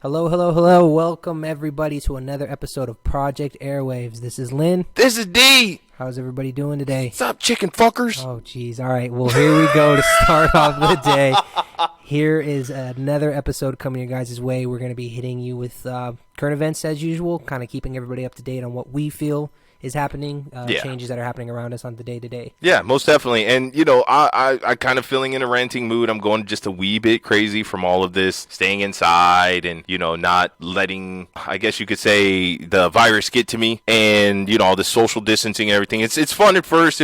Hello, hello, hello. Welcome, everybody, to another episode of Project Airwaves. This is Lynn. This is D. How's everybody doing today? What's up, chicken fuckers? Oh, jeez. All right. Well, here we go to start off the day. Here is another episode coming your guys' way. We're going to be hitting you with current events as usual, kind of keeping everybody up to date on what we feel is happening, changes that are happening around us on the day-to-day. Yeah, most definitely. And, you know, I kind of feeling in a ranting mood. I'm going just a wee bit crazy from all of this, staying inside and, you know, not letting, I guess you could say, the virus get to me and, you know, all the social distancing and everything. It's fun at first.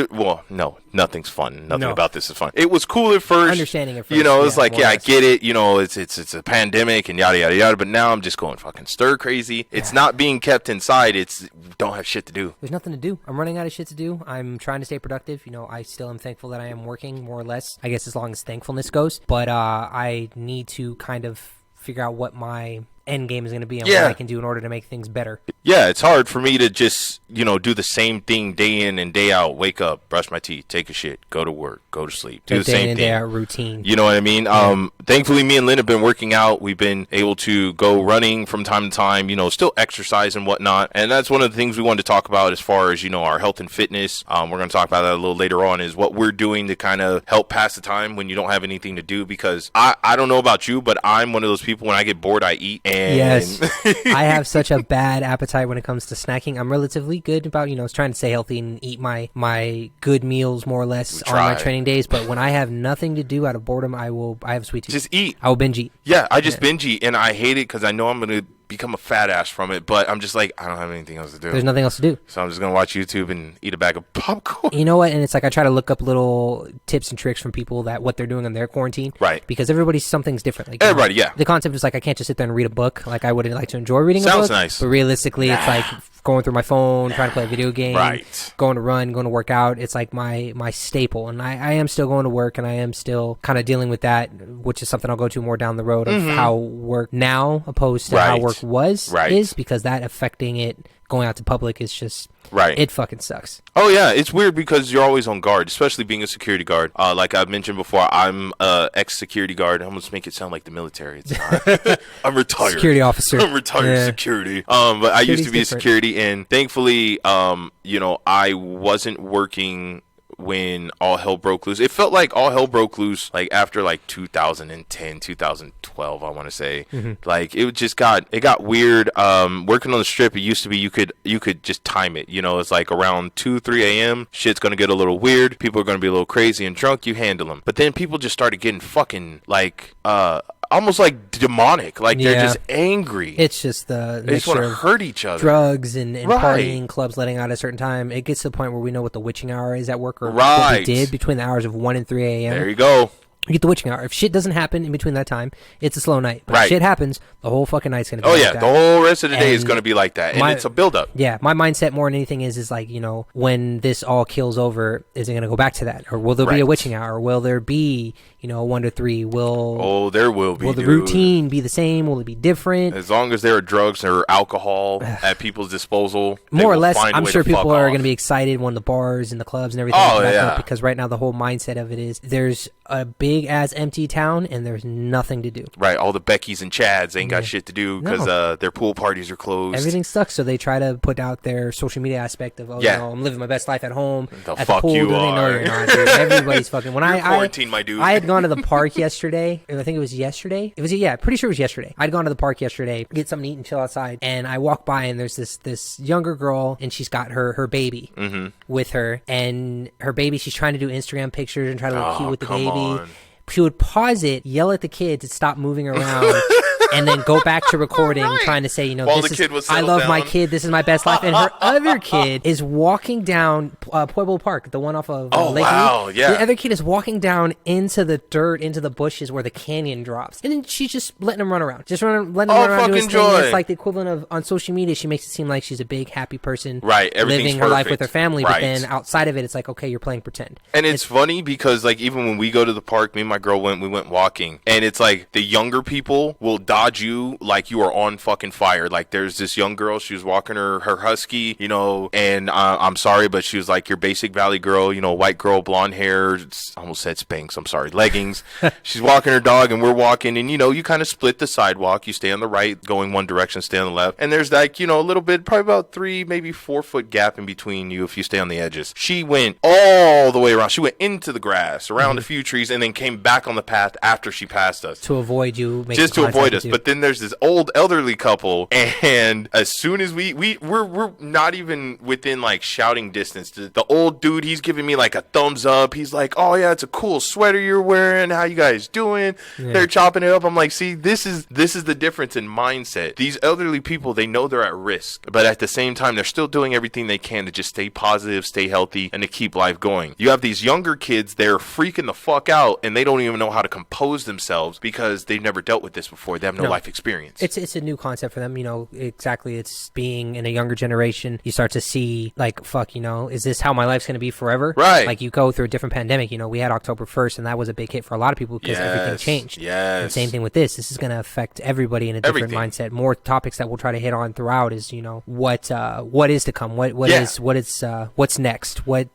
No, nothing's fun. Nothing about this is fun. It was cool at first. Understanding at first. You know, it's like, I get it. You know, it's a pandemic and yada, yada, yada. But now I'm just going fucking stir crazy. It's not being kept inside. It's don't have shit to do. There's nothing to do. I'm running out of shit to do. I'm trying to stay productive. You know, I still am thankful that I am working, more or less, I guess, as long as thankfulness goes. But I need to kind of figure out what my end game is going to be and what I can do in order to make things better. Yeah, it's hard for me to just, you know, do the same thing day in and day out. Wake up, brush my teeth, take a shit, go to work, go to sleep. Do the same thing. Day in, day out routine. You know what I mean? Yeah. Thankfully, me and Lynn have been working out. We've been able to go running from time to time, you know, still exercise and whatnot. And that's one of the things we wanted to talk about as far as, you know, our health and fitness. We're going to talk about that a little later on, is what we're doing to kind of help pass the time when you don't have anything to do. Because I don't know about you, but I'm one of those people, when I get bored, I eat. And yes. I have such a bad appetite when it comes to snacking. I'm relatively good about, you know, trying to stay healthy and eat my good meals more or less on my training days. But when I have nothing to do out of boredom, I have sweet tooth. Just eat. I will binge eat. Yeah, I just binge eat, and I hate it because I know I'm going to become a fat ass from it, but I'm just like, I don't have anything else to do. There's nothing else to do. So I'm just going to watch YouTube and eat a bag of popcorn. You know what? And it's like I try to look up little tips and tricks from people that what they're doing in their quarantine. Right. Because something's different. Like, everybody, yeah. The concept is like I can't just sit there and read a book. Like I would like to enjoy reading a book. Sounds nice. But realistically, it's like going through my phone, trying to play a video game, going to run, going to work out. It's like my staple. And I am still going to work, and I am still kind of dealing with that, which is something I'll go to more down the road of how work now opposed to how work was is, because that affecting it going out to public is just it fucking sucks. Oh yeah, it's weird because you're always on guard, especially being a security guard. Like I've mentioned before, I'm ex-security guard. I'm gonna make it sound like the military. It's not. I'm retired security officer. I'm retired security. But I used to be a security, and thankfully, you know, I wasn't working when all hell broke loose. It felt like all hell broke loose like after like 2010, 2012, I want to say. Like it got weird. Working on the strip, it used to be you could just time it. You know, it's like around 2-3 a.m. shit's gonna get a little weird. People are gonna be a little crazy and drunk. You handle them. But then people just started getting fucking like almost like demonic, like they're just angry. It's just the they just want to hurt each other. Drugs and partying, clubs letting out at a certain time. It gets to the point where we know what the witching hour is at work, or what we did between the hours of 1 and 3 a.m. There you go. You get the witching hour. If shit doesn't happen in between that time, it's a slow night. But if shit happens, the whole fucking night's going to be like that. The whole rest of the day is going to be like that. And it's a build-up. Yeah, my mindset more than anything is like, you know, when this all kills over, is it going to go back to that? Or will there be a witching hour? Or will there be, you know, 1 to 3? There will be, Will the routine be the same? Will it be different? As long as there are drugs or alcohol at people's disposal. More or less, I'm sure people are going to be excited when the bars and the clubs and everything because right now the whole mindset of it is there's a big-ass empty town and there's nothing to do. Right, all the Beckys and Chads ain't got shit to do because their pool parties are closed. Everything sucks, so they try to put out their social media aspect of, you know, I'm living my best life at home. At the pool, you they know you're not, dude. Everybody's fucking. When you're quarantined, my dude. I had gone to the park yesterday, and I think it was yesterday. Pretty sure it was yesterday. I'd gone to the park yesterday, get something to eat and chill outside, and I walk by, and there's this younger girl, and she's got her baby with her, and her baby, she's trying to do Instagram pictures and try to look cute with the baby. On. She would pause it, yell at the kid to stop moving around, and then go back to recording, trying to say, you know, I love my kid, this is my best life. And her other kid is walking down Pueblo Park, the one off of Lake Lee. The other kid is walking down into the dirt, into the bushes where the canyon drops. And then she's just letting him run around. Letting him run around doing his thing. It's like the equivalent of, on social media, she makes it seem like she's a big, happy person. Right, living her life with her family. But then outside of it, it's like, okay, you're playing pretend. And it's funny because, like, even when we go to the park, me and my girl we went walking. And it's like the younger people will die dodge you like you are on fucking fire. Like there's this young girl, she was walking her husky, you know, and I'm sorry, but she was like your basic valley girl, you know, white girl, blonde hair, I almost said Spanx, I'm sorry, leggings. She's walking her dog and we're walking, and you know, you kind of split the sidewalk. You stay on the right going one direction, stay on the left, and there's like, you know, a little bit, probably about 3 maybe 4 foot gap in between you if you stay on the edges. She went all the way around. She went into the grass, around a few trees, and then came back on the path after she passed us to avoid you, just to avoid us. But then there's this old elderly couple, and as soon as we're not even within like shouting distance, the old dude, he's giving me like a thumbs up. He's like, oh yeah, it's a cool sweater you're wearing, how you guys doing? They're chopping it up. I'm like, see, this is the difference in mindset. These elderly people, they know they're at risk, but at the same time they're still doing everything they can to just stay positive, stay healthy, and to keep life going. You have these younger kids, they're freaking the fuck out, and they don't even know how to compose themselves because they've never dealt with this before. They have no life experience. It's a new concept for them, you know. Exactly. It's being in a younger generation. You start to see like, fuck, you know, is this how my life's going to be forever? Right. Like you go through a different pandemic. You know, we had October 1st, and that was a big hit for a lot of people because everything changed. Yes. And same thing with this. This is going to affect everybody in a different mindset. More topics that we'll try to hit on throughout is, you know, what is to come, what's next, what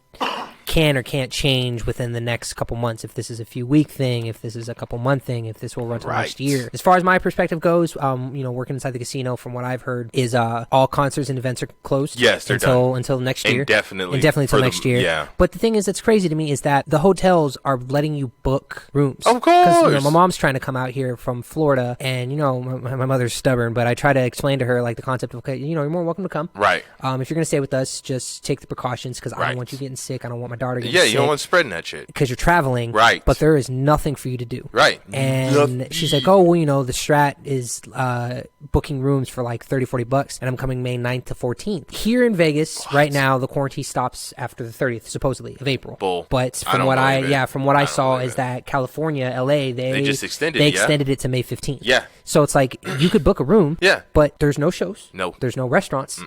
can or can't change within the next couple months, if this is a few week thing, if this is a couple month thing, if this will run till next year. As far as my perspective goes, you know, working inside the casino, from what I've heard, is all concerts and events are closed. Yes, they're until next year. Indefinitely until next year. Yeah. But the thing is that's crazy to me is that the hotels are letting you book rooms. Of course. Because, you know, my mom's trying to come out here from Florida, and, you know, my mother's stubborn, but I try to explain to her, like, the concept of, okay, you know, you're more welcome to come. Right. If you're going to stay with us, just take the precautions, because I don't want you getting sick. I don't want my daughter getting sick. Yeah, you don't want spreading that shit. Because you're traveling. Right. But there is nothing for you to do. Right. And she's like, oh, well, you know, the Strat is booking rooms for like $30-$40, and I'm coming May 9th to 14th. Here in Vegas, right now, the quarantine stops after the 30th, supposedly, of April. Bull. But from what I saw is that California, LA, they just extended it to May 15th. Yeah. So it's like, you could book a room, but there's no shows. No. There's no restaurants.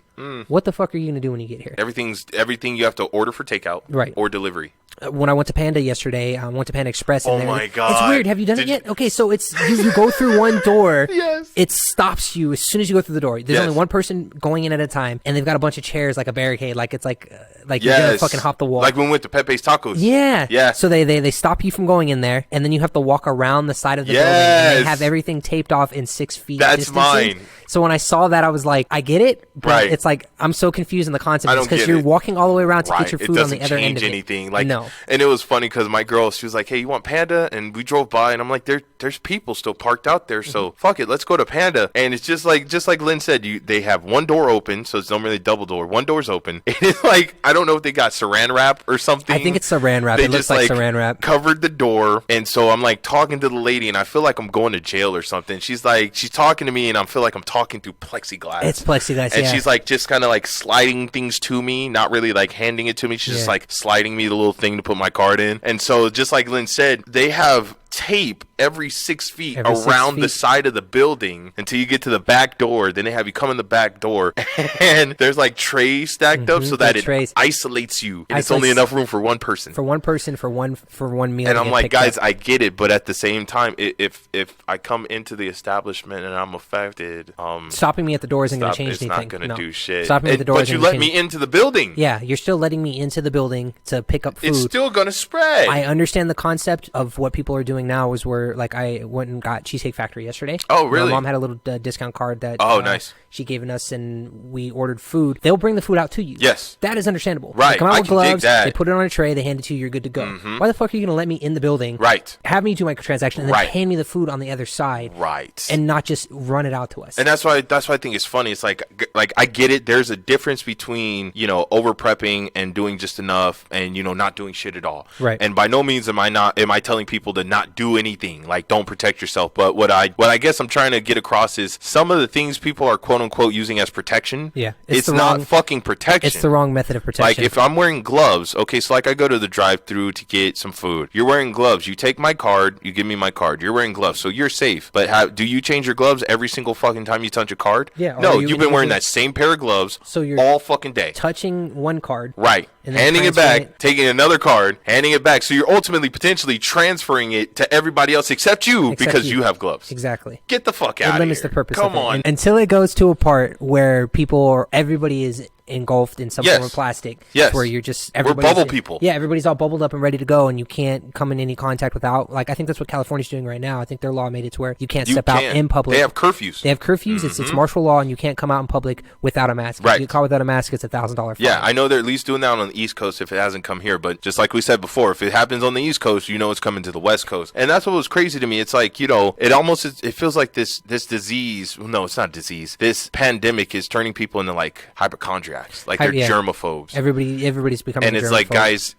What the fuck are you going to do when you get here? Everything you have to order for takeout. Right. Or delivery. When I went to Panda yesterday, I went to Panda Express. And my God. It's weird. Have you done it yet? Okay, so it's you go through one door. Yes. It stops you as soon as you go through the door. There's only one person going in at a time, and they've got a bunch of chairs like a barricade, like it's like you're gonna fucking hop the wall. Like when we went to Pepe's Tacos. Yeah. Yeah. So they stop you from going in there, and then you have to walk around the side of the building, and they have everything taped off in 6 feet. That's distances. mine. So when I saw that, I was like, I get it, but it's like I'm so confused in the concept because you're walking all the way around to get your food on the other end of it. It doesn't change anything. Like, no. And it was funny because my girl, she was like, hey, you want Panda? And we drove by, and I'm like, there's people still parked out there, so fuck it, let's go to Panda. And it's just like Lynn said, they have one door open, so it's normally double door. One door's open. And it's like, I don't know if they got saran wrap or something. I think it's saran wrap. It looks like saran wrap. Covered the door, and so I'm like talking to the lady, and I feel like I'm going to jail or something. She's talking to me, and I feel like I'm talking through plexiglass. It's plexiglass, and she's like just kind of like sliding things to me, not really like handing it to me. She's just like sliding me the little thing to put my card in. And so just like Lynn said, they have tape every 6 feet around the side of the building until you get to the back door. Then they have you come in the back door, and there's like trays stacked up so that it isolates you, and it's only enough room for one person. For one meal. And I'm like, guys, I get it, but at the same time, if I come into the establishment and I'm affected, stopping me at the door isn't going to change anything. It's not going to do shit. Stopping me at the door, but you let me into the building. Yeah, you're still letting me into the building to pick up food. It's still going to spread. I understand the concept of what people are doing now is where, like, I went and got Cheesecake Factory yesterday. Oh, really? My mom had a little discount card that nice. She gave us, and we ordered food. They'll bring the food out to you. Yes. That is understandable. Right. They come out with gloves, they put it on a tray, they hand it to you, you're good to go. Mm-hmm. Why the fuck are you going to let me in the building? Right. Have me do my transaction, and then hand me the food on the other side. Right. And not just run it out to us. And that's why I think it's funny. It's like I get it. There's a difference between, over prepping and doing just enough and, not doing shit at all. Right. And by no means am I telling people to not do anything, like don't protect yourself. But what I guess I'm trying to get across is some of the things people are quote unquote using as protection. Yeah. It's not fucking protection. It's the wrong method of protection. Like if I'm wearing gloves, okay, so like I go to the drive-thru to get some food. You're wearing gloves. You take my card. You give me my card. You're wearing gloves, so you're safe. But do you change your gloves every single fucking time you touch a card? Yeah. No, you've been wearing that same pair of gloves so you're all fucking day. Touching one card. Right. handing it back, taking another card, handing it back. So you're ultimately potentially transferring it to everybody else except you because you have gloves. Exactly. Get the fuck out of here. It limits the purpose Come of it. on. And until it goes to a part where everybody is engulfed in some form of plastic. Yes. Where you're just we're bubble people. Yeah, everybody's all bubbled up and ready to go, and you can't come in any contact without. Like, I think that's what California's doing right now. I think their law made it to where you can't step out in public. They have curfews. It's martial law, and you can't come out in public without a mask. Right. If you get caught without a mask, it's $1,000 fine. Yeah, I know they're at least doing that on the East Coast if it hasn't come here. But just like we said before, if it happens on the East Coast, you know it's coming to the West Coast. And that's what was crazy to me. It's like, it feels like this disease. No, it's not disease. This pandemic is turning people into like hypochondriacs. Like they're germaphobes. Everybody's becoming and it's like, guys,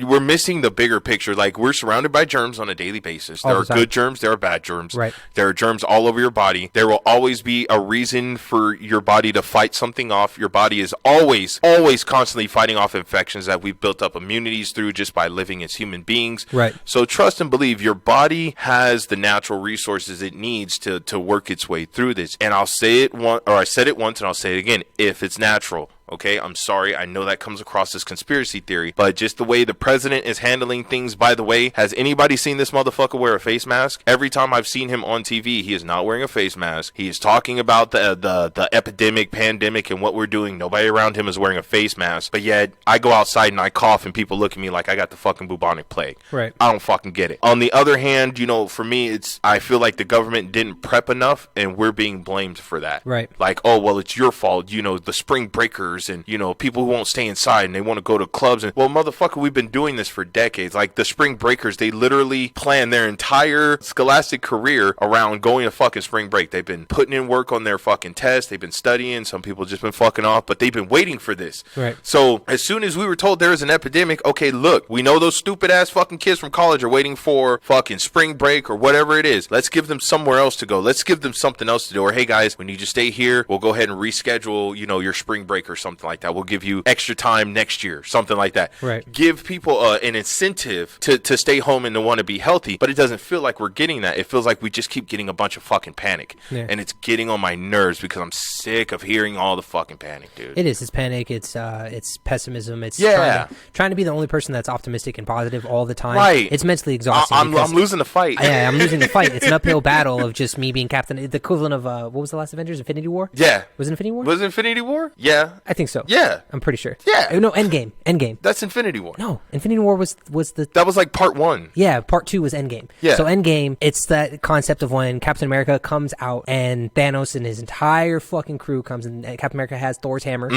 we're missing the bigger picture. Like, we're surrounded by germs on a daily basis. There are good germs, there are bad germs. Right. There are germs all over your body. There will always be a reason for your body to fight something off. Your body is always constantly fighting off infections that we've built up immunities through just by living as human beings. Right. So trust and believe your body has the natural resources it needs to work its way through this. And I'll say it once, or I said it once and I'll say it again, if it's natural. Okay, I'm sorry. I know that comes across as conspiracy theory, but just the way the president is handling things, by the way, has anybody seen this motherfucker wear a face mask? Every time I've seen him on TV, he is not wearing a face mask. He is talking about the epidemic, pandemic, and what we're doing. Nobody around him is wearing a face mask, but yet I go outside and I cough and people look at me like I got the fucking bubonic plague. Right. I don't fucking get it. On the other hand, for me, I feel like the government didn't prep enough and we're being blamed for that. Right. Like, oh, well, it's your fault. The spring breakers and people who won't stay inside and they want to go to clubs, and well, motherfucker, we've been doing this for decades. Like the spring breakers, they literally plan their entire scholastic career around going to fucking spring break. They've been putting in work on their fucking tests, they've been studying, some people just been fucking off, but they've been waiting for this. Right. So as soon as we were told there was an epidemic, okay, look, we know those stupid ass fucking kids from college are waiting for fucking spring break or whatever it is. Let's give them somewhere else to go. Let's give them something else to do. Or hey guys, when you just stay here, we'll go ahead and reschedule your spring break or something like that. We'll give you extra time next year, something like that. Right. Give people an incentive to stay home and to want to be healthy, but it doesn't feel like we're getting that. It feels like we just keep getting a bunch of fucking panic. Yeah. And it's getting on my nerves because I'm sick of hearing all the fucking panic, dude. It is. It's panic. It's pessimism. It's trying to be the only person that's optimistic and positive all the time. Right. It's mentally exhausting. I'm losing the fight. Yeah, I'm losing the fight. It's an uphill battle of just me being captain. The equivalent of what was the last Avengers? Infinity War? Yeah. Was it Infinity War? Was it Infinity War? Yeah. I think so. Yeah. I'm pretty sure. Yeah. No, Endgame. That's Infinity War. No, Infinity War was the... That was like part 1. Yeah, part 2 was Endgame. Yeah. So Endgame, it's that concept of when Captain America comes out and Thanos and his entire fucking crew comes and Captain America has Thor's hammer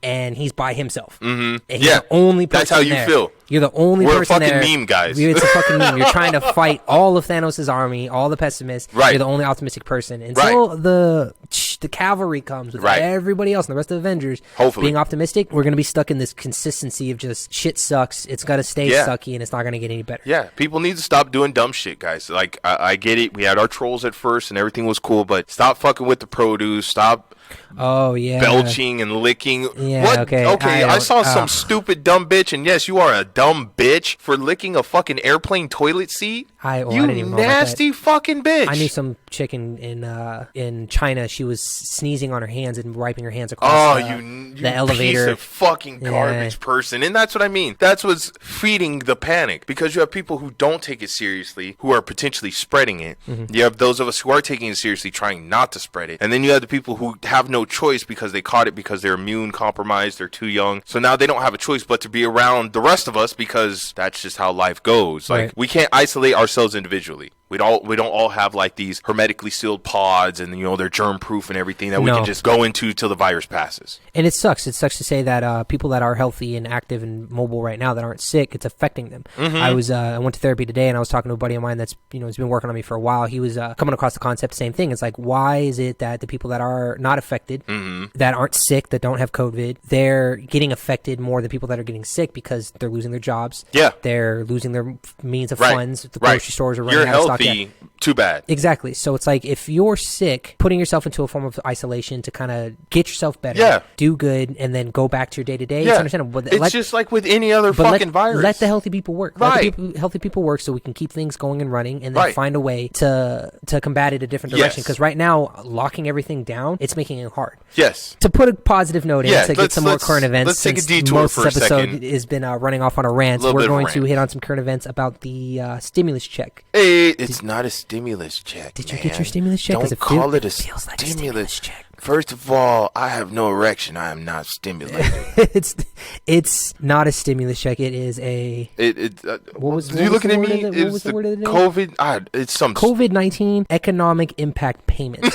and he's by himself. Mm-hmm. And he's the only person That's how you there. feel. You're the only person there. We're a fucking meme, guys. It's a fucking meme. You're trying to fight all of Thanos' army, all the pessimists. Right. You're the only optimistic person. Until the cavalry comes with everybody else and the rest of the Avengers being optimistic, we're going to be stuck in this consistency of just shit sucks. It's got to stay sucky and it's not going to get any better. Yeah. People need to stop doing dumb shit, guys. Like, I get it. We had our trolls at first and everything was cool, but stop fucking with the produce. Stop belching and licking. Yeah, what? Okay, I saw some stupid dumb bitch, and yes, you are a dumb bitch for licking a fucking airplane toilet seat. I didn't even know nasty fucking bitch. I knew some chick in China. She was sneezing on her hands and wiping her hands across the elevator. Piece of fucking garbage person. And that's what I mean. That's what's feeding the panic, because you have people who don't take it seriously who are potentially spreading it. Mm-hmm. You have those of us who are taking it seriously trying not to spread it. And then you have the people who have no choice because they caught it because they're immune compromised, they're too young. So now they don't have a choice but to be around the rest of us because that's just how life goes. Like, we can't isolate ourselves individually. We don't all have like these hermetically sealed pods and they're germ proof and everything that we can just go into till the virus passes. And it sucks. It sucks to say that people that are healthy and active and mobile right now that aren't sick, it's affecting them. Mm-hmm. I went to therapy today and I was talking to a buddy of mine that's he's been working on me for a while. He was coming across the concept, same thing. It's like, why is it that the people that are not affected, that aren't sick, that don't have COVID, they're getting affected more than people that are getting sick because they're losing their jobs. Yeah, they're losing their means of funds. The grocery stores are running You're out of stock. healthy, too bad. Exactly. So it's like if you're sick, putting yourself into a form of isolation to kind of get yourself better, do good, and then go back to your day-to-day. It's understandable. But it's just like with any other fucking virus. Let the healthy people work. Right. Let the healthy people work so we can keep things going and running, and then find a way to combat it a different direction. Because right now, locking everything down, it's making it hard. Yes. To put a positive note in, to get some more current events. Let's take a detour for a second. Most episode has been running off on a rant. We're going to hit on some current events about the stimulus check. Hey, it's not a stimulus check. Did you get your stimulus check? Don't call it a feels like stimulus check. First of all, I have no erection. I am not stimulated. It's not a stimulus check. It is a. What was you looking at me? It was the word of the day? COVID. It's some COVID-19 economic impact payment.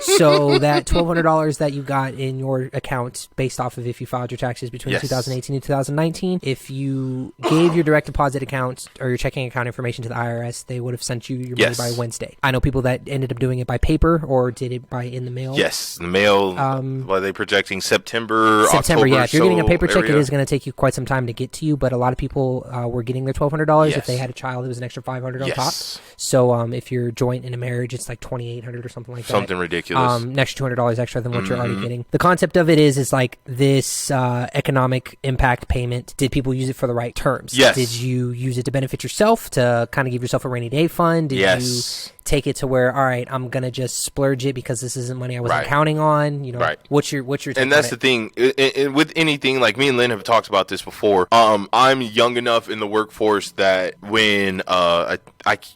So that $1,200 that you got in your account, based off of if you filed your taxes between 2018 and 2019, if you gave your direct deposit account or your checking account information to the IRS, they would have sent you your money by Wednesday. I know people that ended up doing it by paper or did it by in the mail. Yes, the mail. What are they projecting? September, October, yeah. If you're getting a paper check, it is going to take you quite some time to get to you, but a lot of people were getting their $1,200. If they had a child, it was an extra $500 on top. So if you're joint in a marriage, it's like $2,800 or something like that. Something ridiculous. An extra $200 extra than what you're already getting. The concept of it is like this economic impact payment. Did people use it for the right terms? Yes. Did you use it to benefit yourself, to kind of give yourself a rainy day fund? Did you take it to where, all right, I'm gonna just splurge it because this isn't money I wasn't counting on? You know, what's your take and that's the thing with anything. Like me and Lynn have talked about this before. I'm young enough in the workforce that when I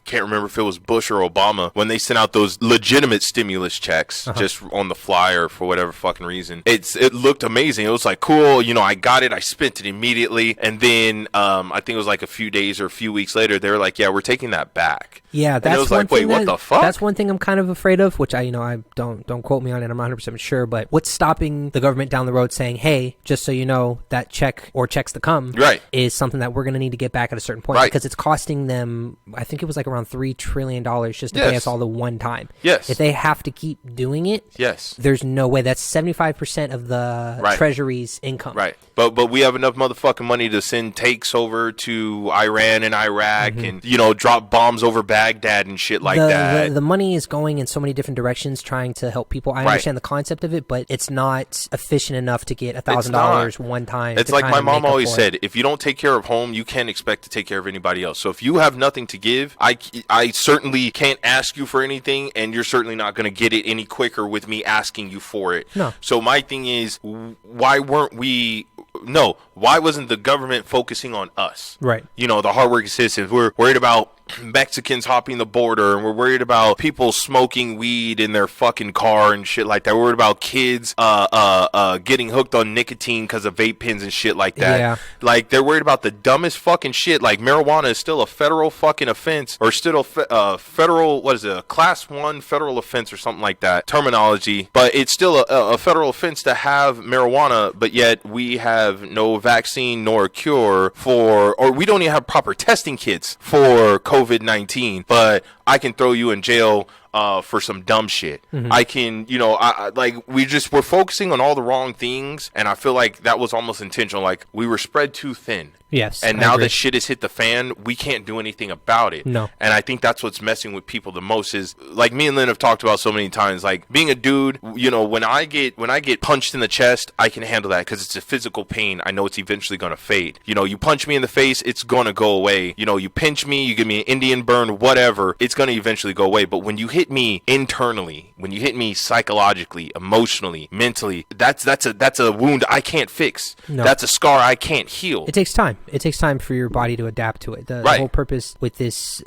can't remember if it was Bush or Obama, when they sent out those legitimate stimulus checks just on the fly or for whatever fucking reason, it looked amazing. It was like, cool, you know, I got it, I spent it immediately, and then I think it was like a few days or a few weeks later, they were like, yeah, we're taking that back. Yeah, that's and it was like, wait, what the fuck? That's one thing I'm kind of afraid of, which I don't quote me on it, I'm not 100% sure, but what's stopping the government down the road saying, hey, just so you know, that check or checks to come is something that we're going to need to get back at a certain point, because it's costing them, I think it was like around $3 trillion just to pay us all the one time. Yes. If they have to keep doing it, there's no way. That's 75% of the Treasury's income. Right. But we have enough motherfucking money to send takes over to Iran and Iraq and, you know, drop bombs over Baghdad and shit like that. The money is going in so many different directions trying to help people. I understand the concept of it, but it's not efficient enough to get $1,000 one time. It's like my mom always said, if you don't take care of home, you can't expect to take care of anybody else. So if you have nothing to give, I certainly can't ask you for anything, and you're certainly not going to get it any quicker with me asking you for it. No. So my thing is, why wasn't the government focusing on us? Right. You know, the hardworking citizens. We're worried about Mexicans hopping the border, and we're worried about people smoking weed in their fucking car and shit like that. We're worried about kids getting hooked on nicotine because of vape pens and shit like that. Yeah. Like, they're worried about the dumbest fucking shit. Like, marijuana is still a federal fucking offense, or still a federal, what is it, a class 1 federal offense or something like that terminology, but it's still a federal offense to have marijuana, but yet we have no vaccine nor a cure for, or we don't even have proper testing kits for COVID-19, but I can throw you in jail for some dumb shit. I can, you know, we're focusing on all the wrong things, and I feel like that was almost intentional. Like, we were spread too thin. Yes. And now that shit has hit the fan, we can't do anything about it. No. And I think that's what's messing with people the most is, like me and Lynn have talked about so many times, like being a dude, you know, when I get punched in the chest, I can handle that because it's a physical pain. I know it's eventually going to fade. You know, you punch me in the face, it's going to go away. You know, you pinch me, you give me an Indian burn, whatever, it's going to eventually go away. But when you hit me internally, when you hit me psychologically, emotionally, mentally, that's a wound I can't fix. No. That's a scar I can't heal. It takes time. It takes time for your body to adapt to it. The whole purpose with this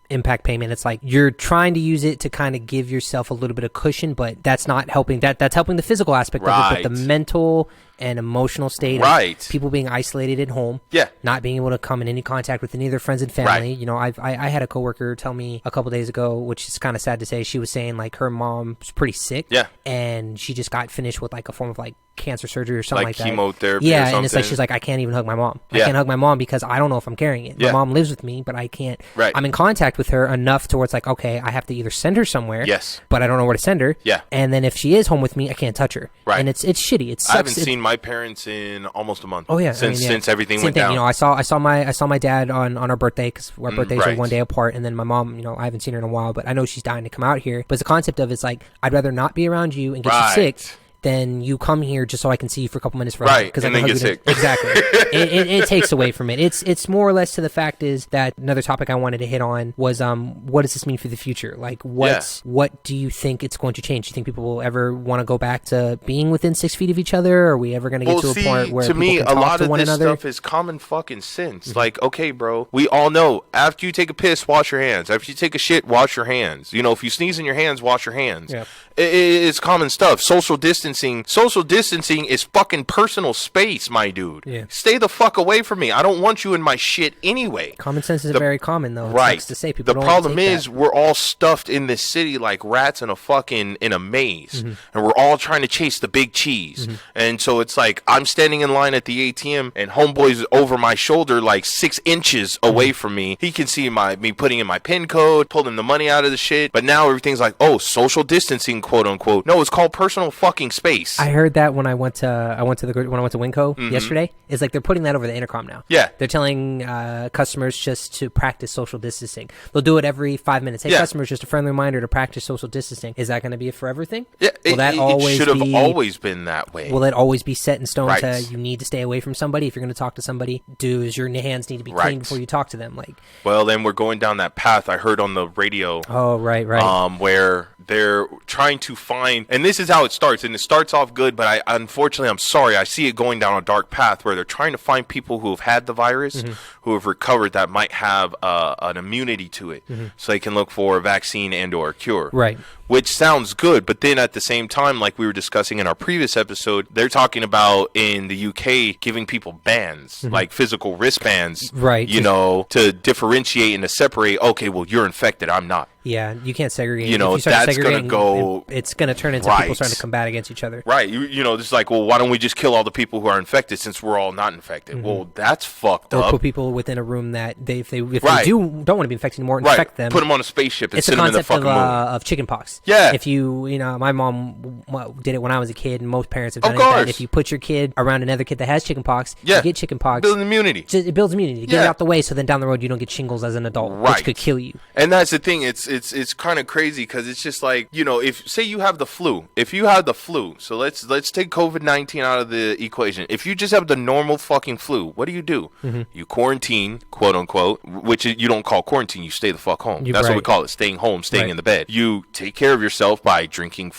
impact payment, it's like you're trying to use it to kind of give yourself a little bit of cushion, but that's not helping. That's helping the physical aspect of it, but the mental and emotional state of people being isolated at home, not being able to come in any contact with any of their friends and family. You know, I had a coworker tell me a couple days ago, which is kind of sad to say, she was saying like her mom was pretty sick, and she just got finished with like a form of like cancer surgery or something like that. Chemotherapy or something. And it's like she's like, I can't even hug my mom. I can't hug my mom because I don't know if I'm carrying it. My mom lives with me, but I can't. I'm in contact with her enough to where it's like, okay, I have to either send her somewhere, but I don't know where to send her. And then if she is home with me, I can't touch her. And it's shitty. It sucks. I haven't seen my parents in almost a month. Oh yeah, since everything went thing, down. You know, I saw my dad on our birthday, because our birthdays are one day apart, and then my mom, you know, I haven't seen her in a while, but I know she's dying to come out here. But the concept of it's like, I'd rather not be around you and get you sick then you come here just so I can see you for a couple minutes for because and then get sick. Exactly. it takes away from it. It's more or less to the fact is that another topic I wanted to hit on was what does this mean for the future? Like what do you think it's going to change? Do you think people will ever want to go back to being within 6 feet of each other? Are we ever going to get to a point where people can talk to one another? To me, a lot of this stuff is common fucking sense. Mm-hmm. Like, okay, bro, we all know after you take a piss, wash your hands. After you take a shit, wash your hands. You know, if you sneeze in your hands, wash your hands. Yeah. It's common stuff. Social distancing is fucking personal space, my dude. Yeah. Stay the fuck away from me. I don't want you in my shit anyway. Common sense is very common, though. Right. To say people the problem is we're all stuffed in this city like rats in a maze, mm-hmm. and we're all trying to chase the big cheese. Mm-hmm. And so it's like I'm standing in line at the ATM, and homeboy's over my shoulder like 6 inches away from me. He can see me putting in my PIN code, pulling the money out of the shit. But now everything's like, oh, social distancing, quote unquote. No, it's called personal fucking space. I heard that when I went to Winco mm-hmm. yesterday. It's like they're putting that over the intercom now. Yeah, they're telling customers just to practice social distancing. They'll do it every 5 minutes. Hey, customers, just a friendly reminder to practice social distancing. Is that going to be a forever thing? Yeah, it should have always been that way. Will it always be set in stone to you need to stay away from somebody if you're going to talk to somebody? Your hands need to be clean before you talk to them? Like, well, then we're going down that path. I heard on the radio. Oh, right. Where they're trying to find, and this is how it starts, and it starts off good, but unfortunately, I'm sorry, I see it going down a dark path where they're trying to find people who have had the virus, mm-hmm. who have recovered, that might have an immunity to it, mm-hmm. so they can look for a vaccine and or a cure. Right. Which sounds good, but then at the same time, like we were discussing in our previous episode, they're talking about in the UK giving people bands, mm-hmm. like physical wristbands, right? You know, to differentiate and to separate. Okay, well, you're infected, I'm not. Yeah, you can't segregate. You know, that's going to go. It's going to turn into people starting to combat against each other. Right. You know, it's like, well, why don't we just kill all the people who are infected since we're all not infected? Mm-hmm. Well, that's fucked up. Or put people within a room that if they don't want to be infected anymore, infect them. Put them on a spaceship and send them in the fucking moon. Of chickenpox. Yeah. If my mom did it when I was a kid, and most parents have done it. That if you put your kid around another kid that has chickenpox, you get chickenpox. Builds immunity. It builds immunity. Get it out the way, so then down the road you don't get shingles as an adult, which could kill you. And that's the thing. It's kind of crazy because it's just like, you know, if say you have the flu, so let's take COVID-19 out of the equation. If you just have the normal fucking flu, what do? Mm-hmm. You quarantine, quote unquote, which you don't call quarantine. You stay the fuck home. That's what we call it. Staying home, staying in the bed. You take care of yourself by drinking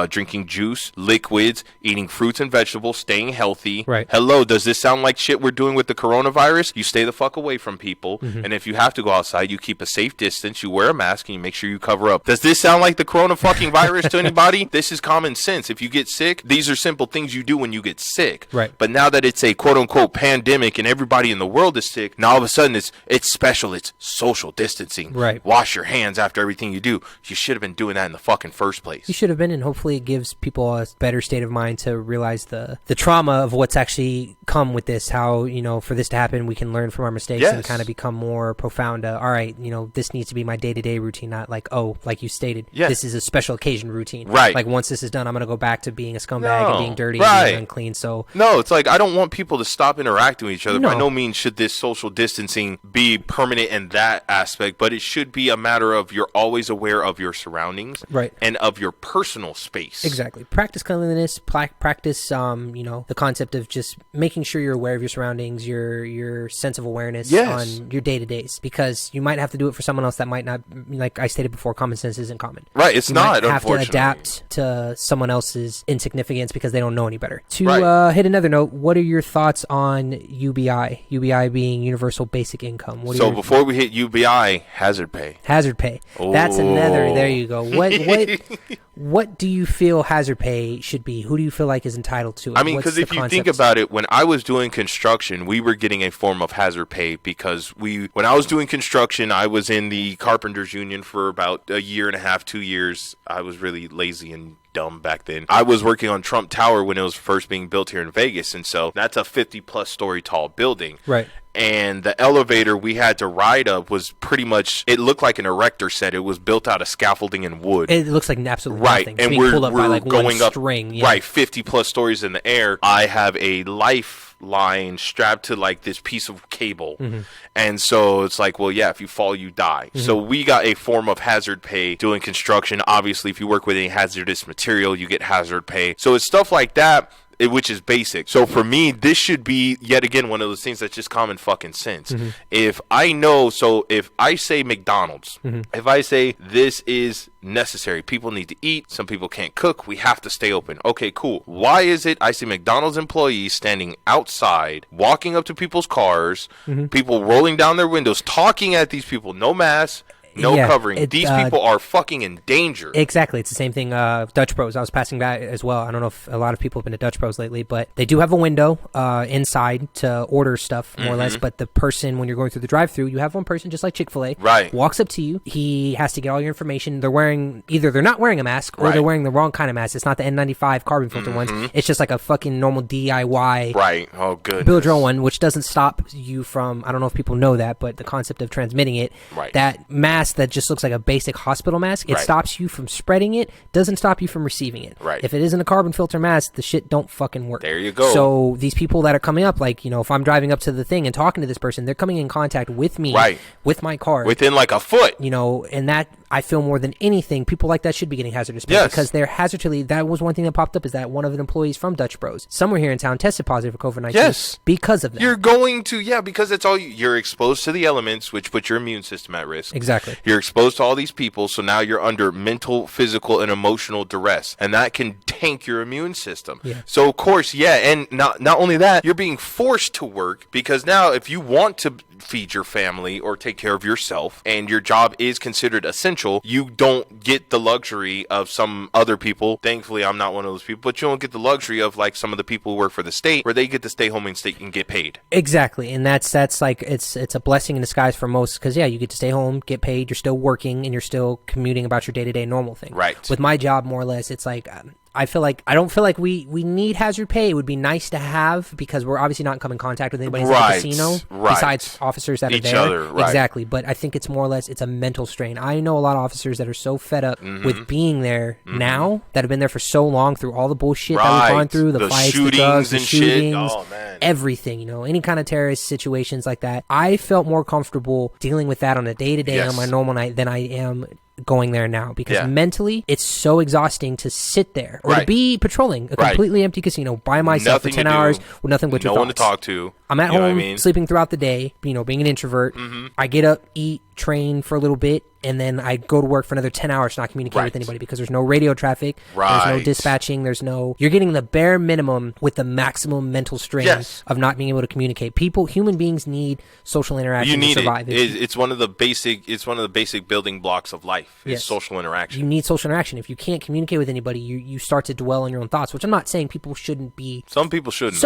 drinking juice, liquids, eating fruits and vegetables, staying healthy. Right. Hello, does this sound like shit we're doing with the coronavirus? You stay the fuck away from people, mm-hmm. and if you have to go outside, you keep a safe distance, you wear a mask, and you make sure you cover up. Does this sound like the corona fucking virus to anybody? This is common sense. If you get sick, these are simple things you do when you get sick. Right. But now that it's a quote unquote pandemic and everybody in the world is sick, now all of a sudden it's special. It's social distancing. Right. Wash your hands after everything you do. You should have been doing that in the fucking first place. You should have been, and hopefully it gives people a better state of mind to realize the trauma of what's actually come with this. How, you know, for this to happen, we can learn from our mistakes and kind of become more profound. All right, you know, this needs to be my day-to-day routine, not like, oh, like you stated, this is a special occasion routine. Right. Like once this is done, I'm going to go back to being a scumbag and being dirty and being unclean. So no, it's like I don't want people to stop interacting with each other. By no means should this social distancing be permanent in that aspect, but it should be a matter of you're always aware of your surroundings, right, and of your personal space. Exactly. Practice cleanliness. Practice, you know, the concept of just making sure you're aware of your surroundings, your sense of awareness on your day-to-days, because you might have to do it for someone else that might not. Like I stated before, common sense isn't common. Right. It's not. You might have to adapt to someone else's insignificance because they don't know any better. To hit another note, what are your thoughts on UBI? UBI being Universal Basic Income. Before we hit UBI, hazard pay. Hazard pay. Oh. That's another. There you go. What do you feel hazard pay should be? Who do you feel like is entitled to it? I mean, because if you think about it, when I was doing construction, we were getting a form of hazard pay because when I was doing construction, I was in the Carpenters Union for about a year and a half, 2 years. I was really lazy and dumb back then. I was working on Trump Tower when it was first being built here in Vegas, and so that's a 50-plus story tall building. Right. and the elevator we had to ride up was pretty much, it looked like an erector set. It was built out of scaffolding and wood. It looks like absolutely right. nothing. And we're by like going up right 50 plus stories in the air. I have a lifeline strapped to like this piece of cable, and so it's like, well, yeah, if you fall you die. So we got a form of hazard pay doing construction. Obviously, if you work with any hazardous material, you get hazard pay. So it's stuff like that, which is basic. So for me, this should be yet again one of those things that's just common fucking sense. If I know, so if I say McDonald's, if I say this is necessary, people need to eat, some people can't cook, we have to stay open. Okay, cool. Why is it I see McDonald's employees standing outside, walking up to people's cars, people rolling down their windows, talking at these people, no mask, no covering. These people are fucking in danger. Exactly. It's the same thing. Dutch Bros. I was passing by as well. I don't know if a lot of people have been to Dutch Bros lately, but they do have a window inside to order stuff, more or less. But the person, when you're going through the drive-thru, you have one person, just like Chick-fil-A, walks up to you. He has to get all your information. They're wearing, either they're not wearing a mask or they're wearing the wrong kind of mask. It's not the N95 carbon filter ones. It's just like a fucking normal DIY. Right. Oh, good. Build your own one, which doesn't stop you from, I don't know if people know that, but the concept of transmitting it, that mask that just looks like a basic hospital mask, it stops you from spreading it, doesn't stop you from receiving it. If it isn't a carbon filter mask, the shit don't fucking work. There you go. So these people that are coming up, like, you know, if I'm driving up to the thing and talking to this person, they're coming in contact with me, with my car, within like a foot, you know, and that, I feel more than anything, people like that should be getting hazardous pay because they're hazardly. That was one thing that popped up, is that one of the employees from Dutch Bros, somewhere here in town, tested positive for COVID-19 because of that. You're going to, because it's all, you're exposed to the elements, which put your immune system at risk. Exactly. You're exposed to all these people, so now you're under mental, physical, and emotional duress, and that can tank your immune system. So of course, and not only that, you're being forced to work, because now if you want to feed your family or take care of yourself and your job is considered essential, you don't get the luxury of some other people. Thankfully, I'm not one of those people, but you don't get the luxury of like some of the people who work for the state, where they get to stay home and stay and get paid. Exactly. And that's like, it's a blessing in disguise for most, because you get to stay home, get paid, you're still working, and you're still commuting about your day-to-day normal thing. With my job, more or less, it's like, I don't feel like we need hazard pay. It would be nice to have, because we're obviously not in common contact with anybody in the casino besides officers that are there. Other, exactly. But I think it's more or less, it's a mental strain. I know a lot of officers that are so fed up with being there now, that have been there for so long, through all the bullshit that we've gone through, the fights, the drugs, the shootings, everything, you know, any kind of terrorist situations like that. I felt more comfortable dealing with that on a day-to-day on my normal night than I am going there now, because mentally it's so exhausting to sit there or to be patrolling a completely empty casino by myself for 10 hours with nothing but your thoughts. No one to talk to. I'm at home sleeping throughout the day, you know, being an introvert. I get up, eat, train for a little bit, and then I go to work for another 10 hours to not communicate with anybody, because there's no radio traffic, there's no dispatching, you're getting the bare minimum with the maximum mental strain of not being able to communicate. Human beings need social interaction to survive. It's one of the basic building blocks of life. Is social interaction. You need social interaction. If you can't communicate with anybody, you start to dwell on your own thoughts, which I'm not saying people shouldn't be. Some people shouldn't.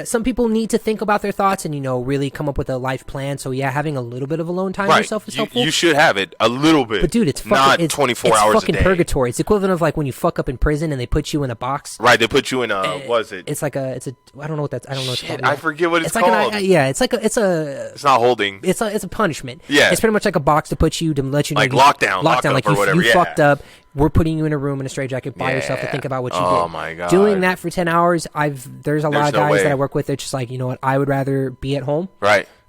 Some people need to think about their thoughts and, you know, really come up with a life plan. So having a little bit of alone time yourself is helpful. You should have it a little bit. But dude, it's fucking, not 24 hours fucking a day. Purgatory. It's equivalent of like when you fuck up in prison and they put you in a box. They put you in a, what is it? It's like I don't know what that's, I don't know what it's called. I forget what it's called. It's not holding. It's a punishment. Yeah. It's pretty much like a box to put you, to let you know. Like lockdown, like or whatever. You fucked up. We're putting you in a room in a straitjacket by yourself to think about what you did. Oh my God. Doing that for 10 hours, there's a lot of guys that I work with, they're just like, you know what, I would rather be at home.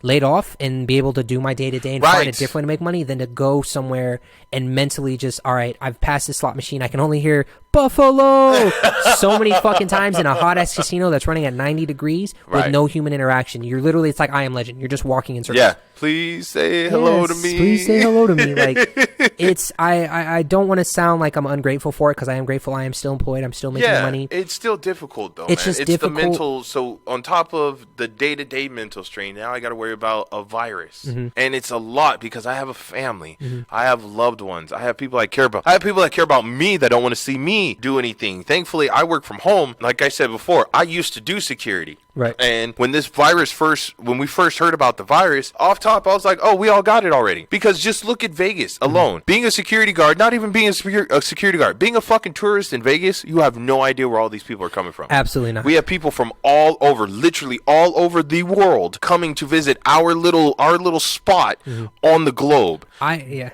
Laid off and be able to do my day-to-day and find a different way to make money than to go somewhere and mentally just, all right, I've passed this slot machine, I can only hear Buffalo so many fucking times in a hot-ass casino that's running at 90 degrees with no human interaction. You're literally, it's like I Am Legend. You're just walking in circles. Please say hello to me. Please say hello to me. Like, it's, I don't want to sound like I'm ungrateful for it, because I am grateful. I am still employed. I'm still making money. It's still difficult though, it's man. Just difficult. The mental, so on top of the day-to-day mental strain, now I got to worry about a virus. And it's a lot, because I have a family. I have loved ones. I have people I care about. I have people that care about me that don't want to see me do anything. Thankfully, I work from home. Like I said before, I used to do security. Right. And when we first heard about the virus, off top, I was like, oh, we all got it already. Because just look at Vegas alone. Being a security guard, not even being a security guard, being a fucking tourist in Vegas, you have no idea where all these people are coming from. Absolutely not. We have people from all over, literally all over the world, coming to visit our little spot on the globe.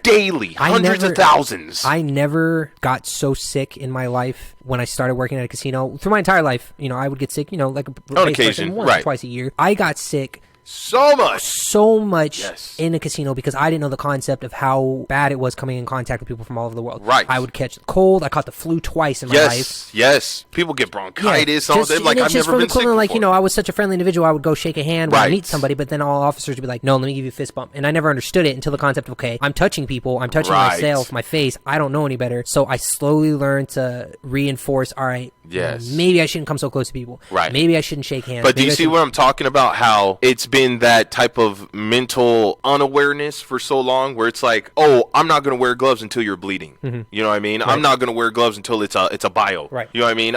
Daily, hundreds of thousands. I never got so sick in my life when I started working at a casino. Through my entire life, I would get sick, like on occasion, once or twice a year. I got sick so much in a casino because I didn't know the concept of how bad it was coming in contact with people from all over the world. Right. I would catch the cold. I caught the flu twice in my life. Yes. People get bronchitis. I've never been sick before. I was such a friendly individual. I would go shake a hand when I meet somebody, but then all officers would be like, no, let me give you a fist bump. And I never understood it until the concept of, okay, I'm touching people. I'm touching myself, my face. I don't know any better. So I slowly learned to reinforce, all right, maybe I shouldn't come so close to people. Right. Maybe I shouldn't shake hands. But do you see what I'm talking about? How it's been that type of mental unawareness for so long where it's like, oh, I'm not going to wear gloves until you're bleeding. You know what I mean? Right. I'm not going to wear gloves until it's a bio. Right. You know what I mean?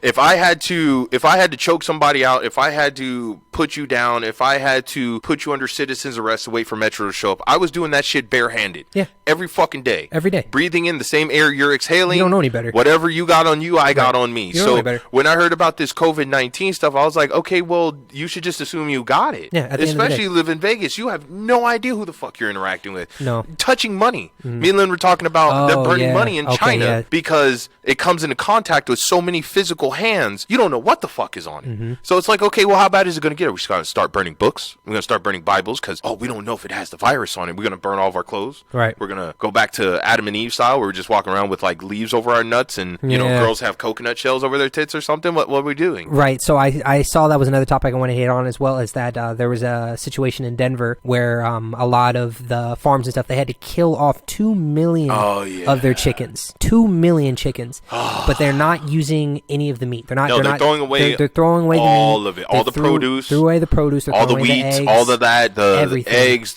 If I had to choke somebody out, if I had to put you down, if I had to put you under citizen's arrest to wait for Metro to show up, I was doing that shit barehanded. Yeah. Every fucking day. Every day. Breathing in the same air you're exhaling. You don't know any better. Whatever you got on you, I got on me. So when I heard about this COVID-19 stuff, I was like, okay, well, you should just assume you got it. Yeah, especially you live in Vegas. You have no idea who the fuck you're interacting with. No. Touching money. Me and Lynn were talking about they're burning money in China because it comes into contact with so many physical hands. You don't know what the fuck is on it. So it's like, okay, well, how bad is it going to get? Are we just going to start burning books? We're going to start burning Bibles because, we don't know if it has the virus on it. We're going to burn all of our clothes. Right. We're going to go back to Adam and Eve style where we're just walking around with like leaves over our nuts and, girls have coconut shells over their tits or something. What are we doing? Right. So I saw that was another topic I want to hit on, as well as that there was a situation in Denver where a lot of the farms and stuff, they had to kill off 2 million of their chickens. 2 million chickens. But they're not using any of the meat. They're throwing away all the meat. Of it. All the produce. Threw away the produce. All the wheat. Eggs, all of that. The eggs.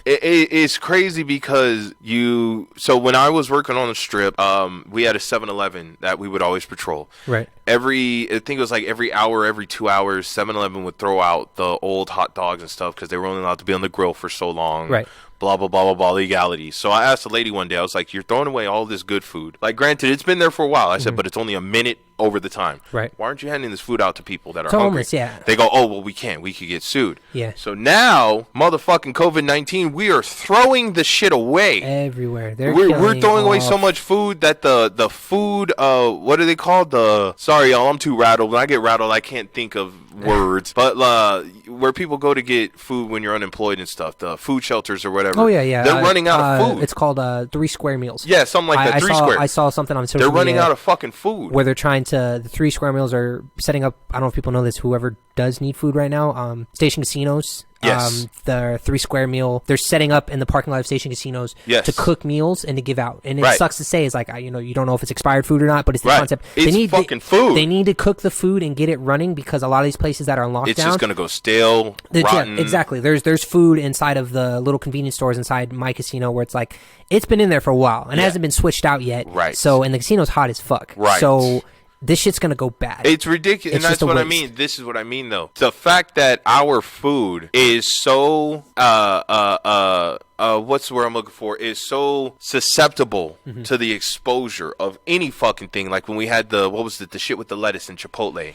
It's crazy because so when I was working on the strip, we had a 7-Eleven that we would always patrol. Right. I think it was like every hour, every 2 hours, 7-Eleven would throw out the old hot dogs and stuff because they were only allowed to be on the grill for so long. Right. Blah, blah, blah, blah, blah, legalities. So I asked the lady one day, I was like, you're throwing away all this good food. Like, granted, it's been there for a while. I said, but it's only a minute over the time. Right. Why aren't you handing this food out to people that are homeless, hungry? Yeah. They go, oh, well, we can't. We could get sued. Yeah. So now, motherfucking COVID-19, we are throwing the shit away. Everywhere. We're throwing away so much food that the food, what are they called? Sorry, y'all, I'm too rattled. When I get rattled, I can't think of words. But where people go to get food when you're unemployed and stuff, the food shelters or whatever. Oh, yeah. They're running out of food. It's called 3 square meals. Yeah, something like that. 3 square. I saw something on social media. They're running out of fucking food. Where they're trying to, the 3 square meals are setting up, I don't know if people know this, whoever does need food right now, station casinos. Yes. The 3 square meal, they're setting up in the parking lot of station casinos to cook meals and to give out. And it sucks to say, it's like, you don't know if it's expired food or not, but it's the concept. It's fucking food. They need to cook the food and get it running because a lot of these places that are on lockdown, it's just going to go stale, rotten. Yeah, exactly. There's food inside of the little convenience stores inside my casino where it's like, it's been in there for a while and hasn't been switched out yet. Right. So, and the casino's hot as fuck. Right. So, this shit's going to go bad. It's ridiculous. And that's what I mean. This is what I mean, though. The fact that our food is so, what's the word I'm looking for? Is so susceptible to the exposure of any fucking thing. Like when we had the shit with the lettuce in Chipotle.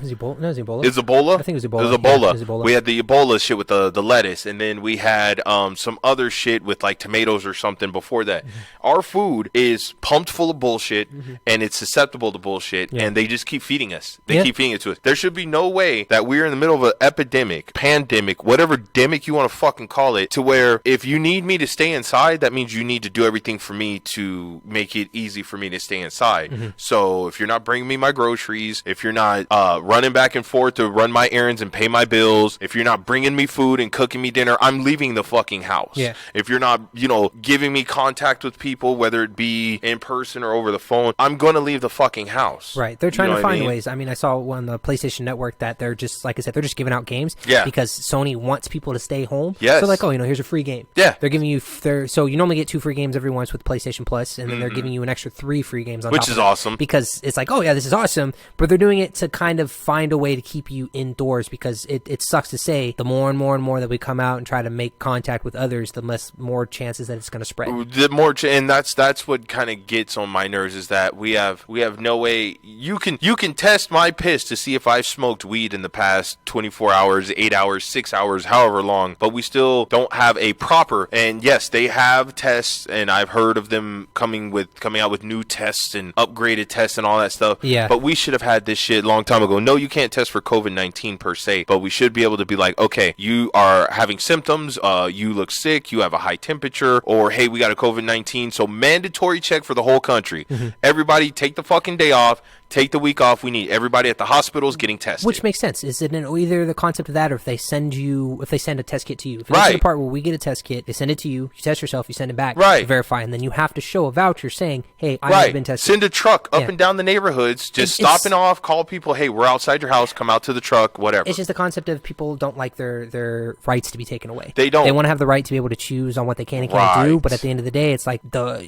Is Ebola? No, is Ebola? Is Ebola? I think it was Ebola. It was Ebola. Yeah, it was Ebola. We had the Ebola shit with the lettuce, and then we had some other shit with like tomatoes or something before that. Our food is pumped full of bullshit, and it's susceptible to bullshit, and they just keep feeding us. They keep feeding it to us. There should be no way that we're in the middle of an epidemic, pandemic, whatever demic you want to fucking call it, to where if you need me to stay inside, that means you need to do everything for me to make it easy for me to stay inside. So if you're not bringing me my groceries, if you're not running back and forth to run my errands and pay my bills, if you're not bringing me food and cooking me dinner, I'm leaving the fucking house. If you're not, giving me contact with people, whether it be in person or over the phone, I'm going to leave the fucking house. Right. They're trying to find ways. I mean, I saw on the PlayStation Network that they're just, like I said, they're just giving out games because Sony wants people to stay home. Yes. So like, here's a free game. Yeah. Yeah. They're giving you, so you normally get 2 free games every once with PlayStation Plus, and then they're giving you an extra 3 free games on top of it. Which is awesome. Because it's like, oh yeah, this is awesome, but they're doing it to kind of find a way to keep you indoors, because it sucks to say, the more and more and more that we come out and try to make contact with others, the more chances that it's going to spread. And that's what kind of gets on my nerves, is that we have no way. You can test my piss to see if I've smoked weed in the past 24 hours, 8 hours, 6 hours, however long, but we still don't have a proper, and yes, they have tests, and I've heard of them coming out with new tests and upgraded tests and all that stuff. Yeah. But we should have had this shit a long time ago. No, you can't test for COVID-19 per se, but we should be able to be like, okay, you are having symptoms, you look sick, you have a high temperature, or hey, we got a COVID-19, so mandatory check for the whole country. Everybody take the fucking day off, take the week off. We need everybody at the hospitals getting tested. Which makes sense. Is it either the concept of that, or if they send a test kit to you? If it's the part where we get a test kit, they send it to you, you test yourself, you send it back to verify, and then you have to show a voucher saying, hey, I have been tested. Send a truck up and down the neighborhoods, just stopping off, call people, hey, we're outside your house, come out to the truck, whatever. It's just the concept of people don't like their rights to be taken away. They don't. They want to have the right to be able to choose on what they can and can't do, but at the end of the day, it's like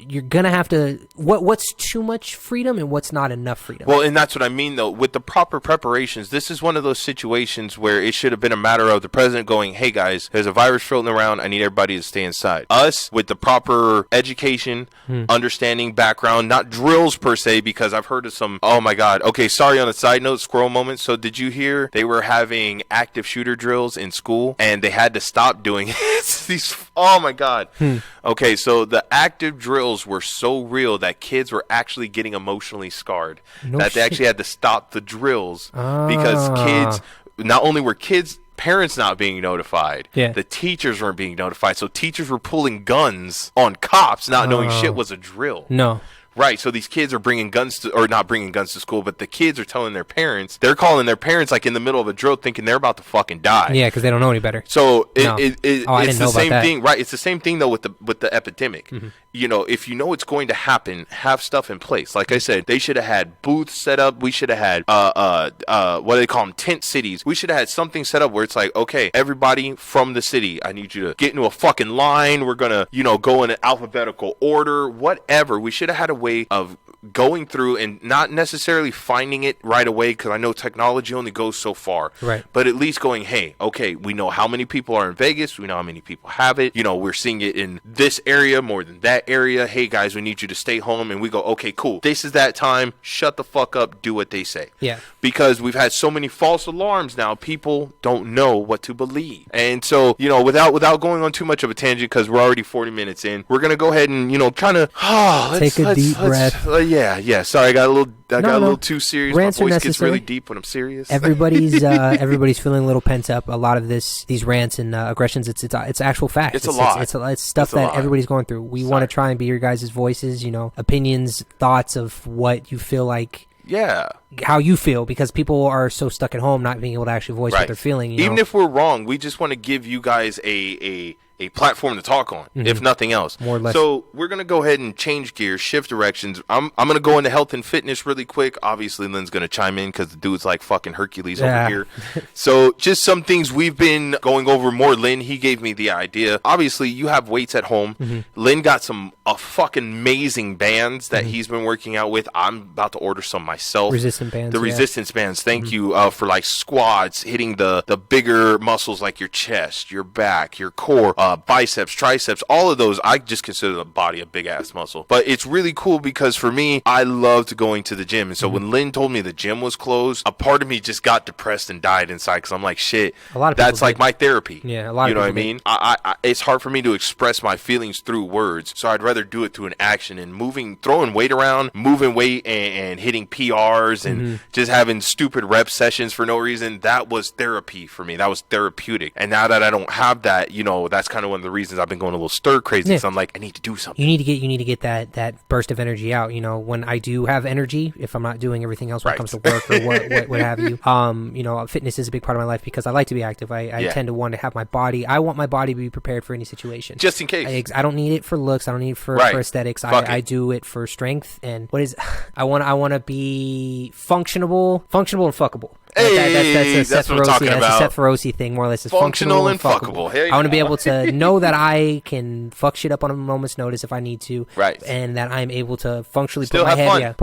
you're going to have to, what's too much freedom and what's not enough freedom? Well, and that's what I mean, though. With the proper preparations, this is one of those situations where it should have been a matter of the president going, hey, guys, there's a virus floating around. I need everybody to stay inside. Us, with the proper education, understanding, background, not drills per se, because I've heard of some, oh, my God. Okay, sorry, on a side note, squirrel moment. So did you hear they were having active shooter drills in school, and they had to stop doing it? Oh, my God. Okay, so the active drills were so real that kids were actually getting emotionally scarred. They actually had to stop the drills because kids, not only were parents not being notified, the teachers weren't being notified. So teachers were pulling guns on cops, not knowing shit was a drill. No. Right, so these kids are bringing guns to, or not bringing guns to school, but the kids are telling their parents, they're calling their parents like in the middle of a drill thinking they're about to fucking die. Yeah, because they don't know any better. So it's the same thing, right? It's the same thing though with the epidemic. You know, if you know it's going to happen, have stuff in place. Like I said, they should have had booths set up. We should have had what do they call them, tent cities. We should have had something set up where it's like, okay, everybody from the city, I need you to get into a fucking line. We're gonna, go in an alphabetical order, whatever. We should have had a way of going through and not necessarily finding it right away, because I know technology only goes so far. Right. But at least going, hey, okay, we know how many people are in Vegas. We know how many people have it. We're seeing it in this area more than that area. Hey, guys, we need you to stay home. And we go, okay, cool. This is that time. Shut the fuck up. Do what they say. Yeah. Because we've had so many false alarms now. People don't know what to believe. And so, without going on too much of a tangent, because we're already 40 minutes in, we're going to go ahead and, kind of take a deep breath. Yeah. Sorry, I got a little too serious. Rants my voice gets really deep when I'm serious. Everybody's feeling a little pent up. A lot of these rants and aggressions, it's actual fact. It's a lot. It's stuff that everybody's going through. We want to try and be your guys' voices, opinions, thoughts of what you feel like. Yeah. How you feel, because people are so stuck at home not being able to actually voice what they're feeling. Even if we're wrong, we just want to give you guys a platform to talk on, if nothing else. More or less. So we're going to go ahead and change gears, shift directions. I'm going to go into health and fitness really quick. Obviously, Lynn's going to chime in because the dude's like fucking Hercules over here. So just some things we've been going over more. Lynn, he gave me the idea. Obviously, you have weights at home. Lynn got some fucking amazing bands that he's been working out with. I'm about to order some myself. Resistance bands. The resistance bands. Thank you for like squats, hitting the bigger muscles like your chest, your back, your core, biceps, triceps, all of those. I just consider the body a big ass muscle. But it's really cool because for me, I loved going to the gym. And so when Lynn told me the gym was closed, a part of me just got depressed and died inside, because I'm like, shit, that's like my therapy. Yeah, a lot of people. You know what I mean? I it's hard for me to express my feelings through words. So I'd rather do it through an action, and throwing weight around, moving weight and hitting PRs and just having stupid rep sessions for no reason. That was therapy for me. That was therapeutic. And now that I don't have that, that's kind of one of the reasons I've been going a little stir crazy. So I'm like, I need to do something. You need to get that burst of energy out. When I do have energy, if I'm not doing everything else when it comes to work or what have you. Fitness is a big part of my life because I like to be active. I tend to want to have my body. I want my body to be prepared for any situation, just in case. I don't need it for looks. I don't need it for aesthetics. I do it for strength. And I want to be functional and fuckable. Hey, that's what I'm talking about. That's a Seth Ferosi thing, more or less. It's functional and fuckable. I want to be able to know that I can fuck shit up on a moment's notice if I need to, right? And that I'm able to functionally put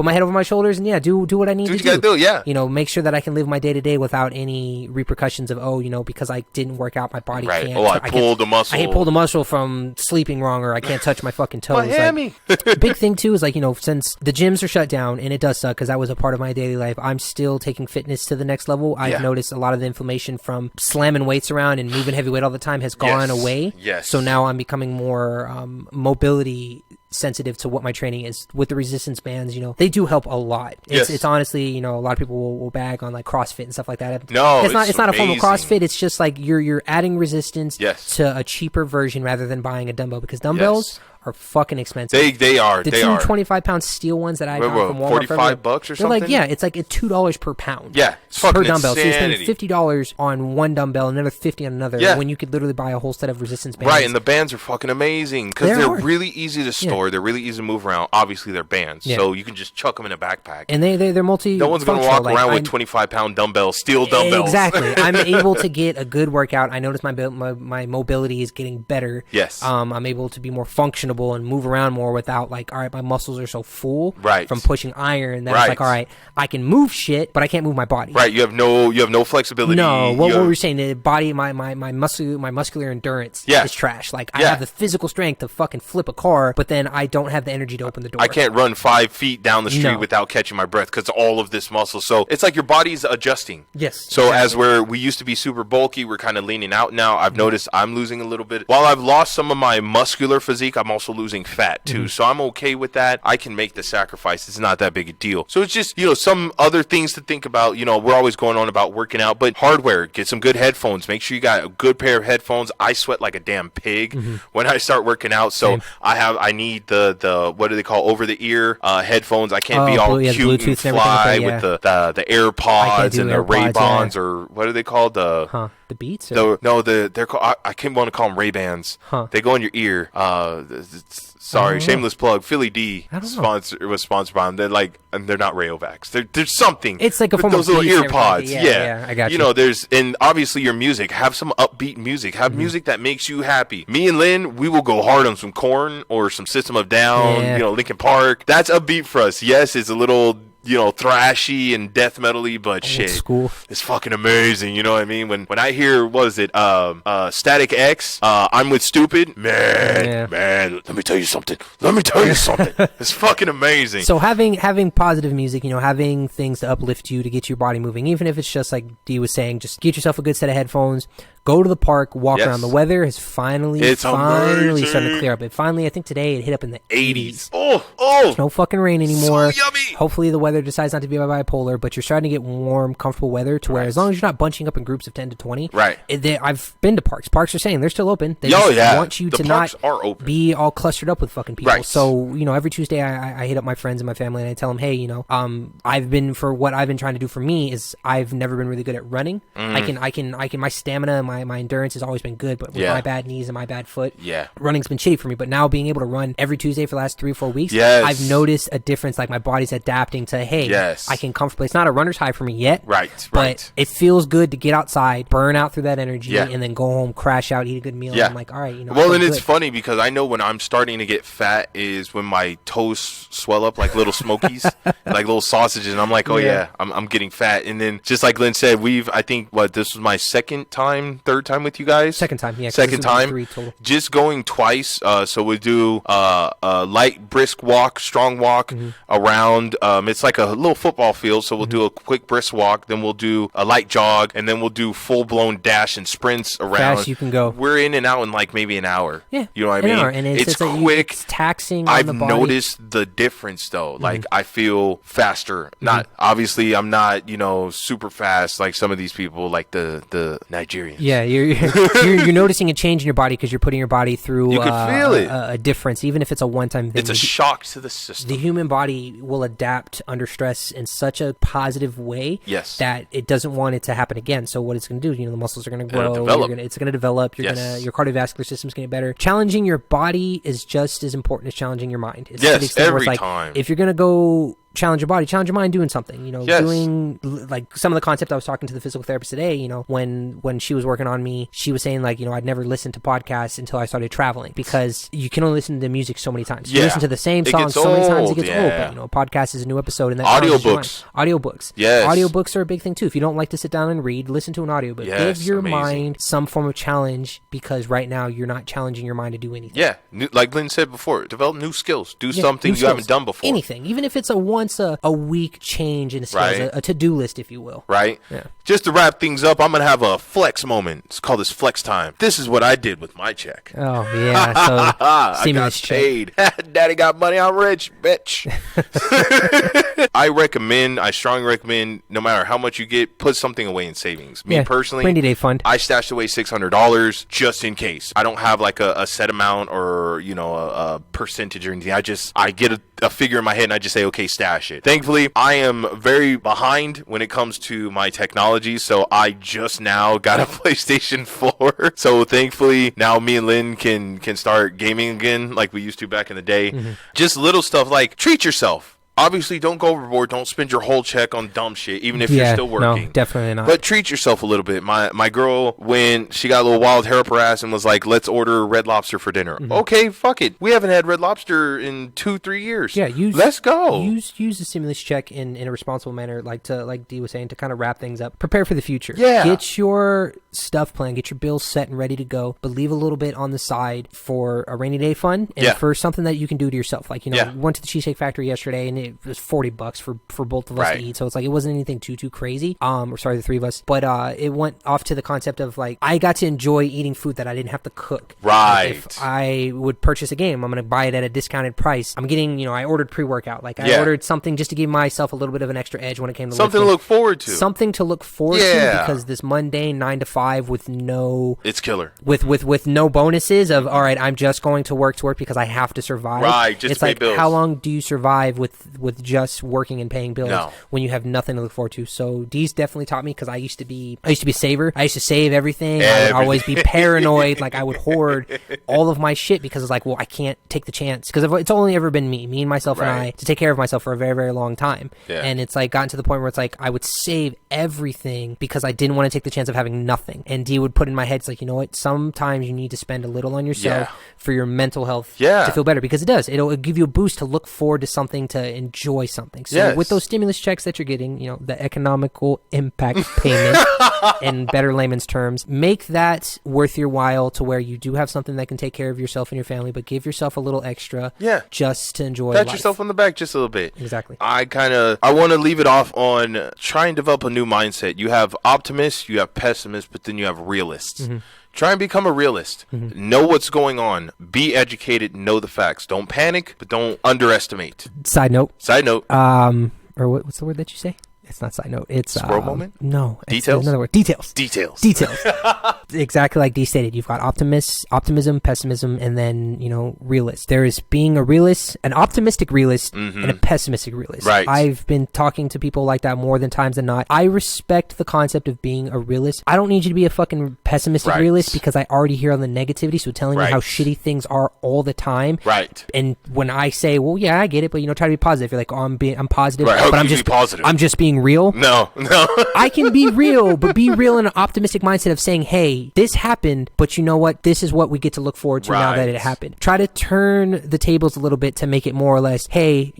my head over my shoulders and do what I need to do. What you gotta do, yeah. You know, make sure that I can live my day to day without any repercussions of because I didn't work out, my body right. can't. I pulled the muscle. I pulled the muscle from sleeping wrong, or I can't touch my fucking toes. Miami. Big thing too is since the gyms are shut down, and it does suck because that was a part of my daily life. I'm still taking fitness to the next level. I've noticed a lot of the inflammation from slamming weights around and moving heavy weight all the time has gone away. Yes. So now I'm becoming more mobility sensitive to what my training is. With the resistance bands, they do help a lot. It's honestly, a lot of people will bag on like CrossFit and stuff like that. No, it's not a form of CrossFit. It's just like you're adding resistance to a cheaper version rather than buying a dumber, because dumbbells are fucking expensive. They are. The 25-pound steel ones that I got from Walmart, $45 or something. They're like, it's like $2 per pound. Yeah, it's fucking per dumbbell. insanity. So you spend $50 on one dumbbell, another $50 on another. Yeah. When you could literally buy a whole set of resistance bands. Right, and the bands are fucking amazing because they're really easy to store. Yeah. They're really easy to move around. Obviously, they're bands, so you can just chuck them in a backpack. And they're multi. No one's gonna walk around with 25-pound dumbbells, steel dumbbells. Exactly. I'm able to get a good workout. I notice my mobility is getting better. Yes. I'm able to be more functional and move around more without like, all right, my muscles are so full from pushing iron that it's like, all right, I can move shit, but I can't move my body. Right. You have no flexibility. No. What were we saying? The body, my muscular endurance is trash. Like I have the physical strength to fucking flip a car, but then I don't have the energy to open the door. I can't run 5 feet down the street without catching my breath because all of this muscle. So it's like your body's adjusting. Yes. So as we used to be super bulky, we're kind of leaning out now. I've noticed I'm losing a little bit. While I've lost some of my muscular physique, I'm also losing fat too. So I'm okay with that. I can make the sacrifice. It's not that big a deal. So it's just, some other things to think about. We're always going on about working out, but hardware, get some good headphones. Make sure you got a good pair of headphones. I sweat like a damn pig when I start working out. So I need the what do they call over the ear headphones. I can't be all cute and fly with the AirPods and the Ray-Bans or what are they called? The Beats? They're called, I can't want to call them Ray-Bans. They go in your ear. Sorry, shameless plug. Philly D was sponsored by them. They're not Rayovacs. There's something. It's like a form those of little earpods. Yeah, I got you. And obviously your music. Have some upbeat music. Have music that makes you happy. Me and Lynn, we will go hard on some Korn or some System of a Down. Linkin Park. That's upbeat for us. Yes, it's a little thrashy and death metal-y, but shit, school. It's fucking amazing. You know what I mean? When I hear, what is it, Static X, I'm with Stupid, man, let me tell you something. It's fucking amazing. So having positive music, having things to uplift you, to get your body moving, even if it's just like Dee was saying, just get yourself a good set of headphones, go to the park, walk around. The weather has finally starting to clear up. I think today it hit up in the 80s. There's no fucking rain anymore. So yummy. Hopefully the weather decides not to be bipolar, but you're starting to get warm, comfortable weather to where as long as you're not bunching up in groups of 10 to 20. Right. I've been to parks. Parks are saying they're still open. They want you to not be all clustered up with fucking people. Right. So, every Tuesday I hit up my friends and my family and I tell them, hey, what I've been trying to do for me is I've never been really good at running. My stamina and my endurance has always been good, but with my bad knees and my bad foot, running's been shitty for me. But now being able to run every Tuesday for the last 3 or 4 weeks, I've noticed a difference. Like my body's adapting to, hey, I can comfortably. It's not a runner's high for me yet, but it feels good to get outside, burn out through that energy, and then go home, crash out, eat a good meal. And I'm like, all right, Well, and it's funny because I know when I'm starting to get fat is when my toes swell up like little smokies, like little sausages, and I'm like, I'm getting fat. And then just like Glenn said, I think this was my third time with you guys. Second time. Second time. 3 total. Just going twice. So we do a light brisk walk, strong walk around. It's like a little football field, so we'll do a quick brisk walk, then we'll do a light jog, and then we'll do full-blown dash and sprints around. Fast you can go. We're in and out in like maybe an hour. Yeah. You know what I mean? Hour. And it's quick. It's taxing on the body. I've noticed the difference, though. Like, I feel faster. Not obviously, I'm not, super fast like some of these people, like the Nigerians. Yeah, you're noticing a change in your body because you're putting your body through you can feel it. A difference, even if it's a one-time thing. It's a shock to the system. The human body will adapt under stress in such a positive way that it doesn't want it to happen again. So what it's going to do, the muscles are going to grow. It's going to develop. Your cardiovascular system's going to get better. Challenging your body is just as important as challenging your mind. It's every time. If you're going to go challenge your body, challenge your mind doing something, Yes. doing like some of the concept. I was talking to the physical therapist today, when she was working on me, she was saying like, I'd never listened to podcasts until I started traveling, because you can only listen to music so many times. You listen to the same song so many times, it gets old. But a podcast is a new episode, and that audiobooks. Yes. Audiobooks are a big thing too. If you don't like to sit down and read, listen to an audiobook. Yes, give your mind some form of challenge, because right now you're not challenging your mind to do anything. Yeah, like Lynn said before, develop new skills. Do something you haven't done before. Anything, even if it's a once a week change in a skills, a to-do list, if you will. Right. Yeah. Just to wrap things up, I'm gonna have a flex moment. Let's call this flex time. This is what I did with my check. Oh yeah, so I got paid. Daddy got money. I'm rich, bitch. I strongly recommend, no matter how much you get, put something away in savings. Me personally, rainy day fund. I stashed away $600 just in case. I don't have like a set amount or a percentage or anything. I get a figure in my head and I just say, okay, stash it. Thankfully, I am very behind when it comes to my technology, so I just now got a PlayStation 4. So thankfully, now me and Lynn can start gaming again like we used to back in the day. Mm-hmm. Just little stuff like treat yourself. Obviously, don't go overboard. Don't spend your whole check on dumb shit, even if you're still working. No, definitely not. But treat yourself a little bit. My girl, when she got a little wild hair up her ass and was like, let's order Red Lobster for dinner. Mm-hmm. Okay, fuck it. We haven't had Red Lobster in 2-3 years. Yeah, let's go. Use the stimulus check in a responsible manner, like Dee was saying, to kind of wrap things up. Prepare for the future. Yeah. Get your stuff planned. Get your bills set and ready to go. But leave a little bit on the side for a rainy day fund and for something that you can do to yourself. Like, we went to the Cheesecake Factory yesterday and it was $40 for both of us to eat. So it's like, it wasn't anything too crazy. The three of us. But it went off to the concept of like, I got to enjoy eating food that I didn't have to cook. Right. Like if I would purchase a game, I'm going to buy it at a discounted price. I'm getting, I ordered pre-workout. Like I ordered something just to give myself a little bit of an extra edge when it came to something lifting. To look forward to. Something to look forward to, because this mundane 9 to 5 with no... It's killer. With no bonuses of, all right, I'm just going to work because I have to survive. Right, just it's pay like, bills. How long do you survive with just working and paying bills when you have nothing to look forward to? So Dee's definitely taught me, because I used to be a saver. I used to save everything. I would always be paranoid. Like I would hoard all of my shit, because it's like, well, I can't take the chance, because it's only ever been me and myself and I to take care of myself for a very, very long time. Yeah. And it's like gotten to the point where it's like I would save everything because I didn't want to take the chance of having nothing. And Dee would put in my head, it's like, you know what? Sometimes you need to spend a little on yourself for your mental health to feel better, because it does. It'll give you a boost to look forward to something, to enjoy something. So with those stimulus checks that you're getting, the economical impact payment in better layman's terms, make that worth your while, to where you do have something that can take care of yourself and your family, but give yourself a little extra just to enjoy life. Pat yourself on the back just a little bit. Exactly. I want to leave it off on try and develop a new mindset. You have optimists, you have pessimists, but then you have realists. Mm-hmm. Try and become a realist. Mm-hmm. Know what's going on. Be educated. Know the facts. Don't panic, but don't underestimate. Side note. Or what's the word that you say? It's not side note. It's squirrel moment? No. Details? Another word. Details. Details. Exactly like Dee stated. You've got optimism, pessimism, and then, realist. There is being a realist, an optimistic realist, and a pessimistic realist. Right. I've been talking to people like that more than times than not. I respect the concept of being a realist. I don't need you to be a fucking pessimistic realist, because I already hear on the negativity, so telling you how shitty things are all the time. Right. And when I say, well, yeah, I get it, but, try to be positive. You're like, oh, I'm positive. Right. But I'm just being real. No. I can be real, but be real in an optimistic mindset of saying, hey, this happened, but you know what? This is what we get to look forward to now that it happened. Try to turn the tables a little bit to make it more or less, hey,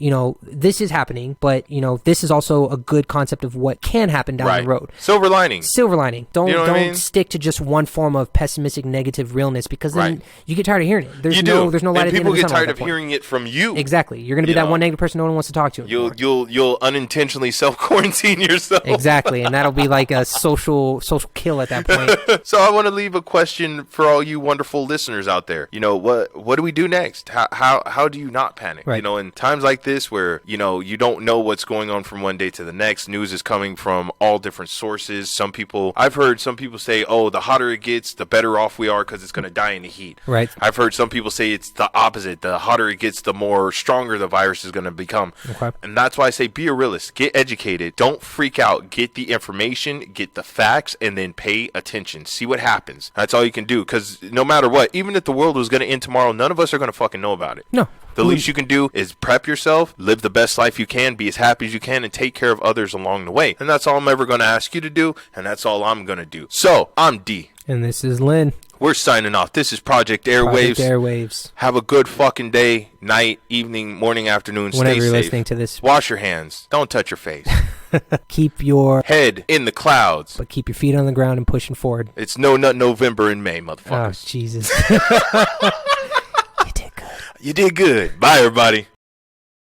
this is happening, but, this is also a good concept of what can happen down the road. Silver lining. Don't stick to just one form of pessimistic, negative realness, because then you get tired of hearing it. There's no light at the end of the tunnel. People get tired of hearing it from you. Exactly. You're going to be that one negative person no one wants to talk to. You'll unintentionally self-quarantine yourself. Exactly, and that'll be like a social kill at that point. So I want to leave a question for all you wonderful listeners out there. What do we do next? How do you not panic? Right. In times like this where you don't know what's going on from one day to the next. News is coming from all different sources. I've heard some people say, oh, the hotter it gets, the better off we are, because it's going to die in the heat. Right. I've heard some people say it's the opposite. The hotter it gets, the more stronger the virus is going to become. Okay. And that's why I say be a realist. Get educated. Don't freak out. Get the information, get the facts, and then pay attention. See what happens. That's all you can do, because no matter what, even if the world was going to end tomorrow, none of us are going to fucking know about it. No. The least you can do is prep yourself, live the best life you can, be as happy as you can, and take care of others along the way. And that's all I'm ever going to ask you to do, and that's all I'm going to do. So, I'm D. And this is Lynn. We're signing off. This is Project Airwaves. Project Airwaves. Have a good fucking day, night, evening, morning, afternoon. Stay Whenever you're safe. Listening to this. Wash your hands. Don't touch your face. Keep your head in the clouds. But keep your feet on the ground and pushing forward. It's No Nut November in May, motherfuckers. Oh, Jesus. You did good. You did good. Bye, everybody.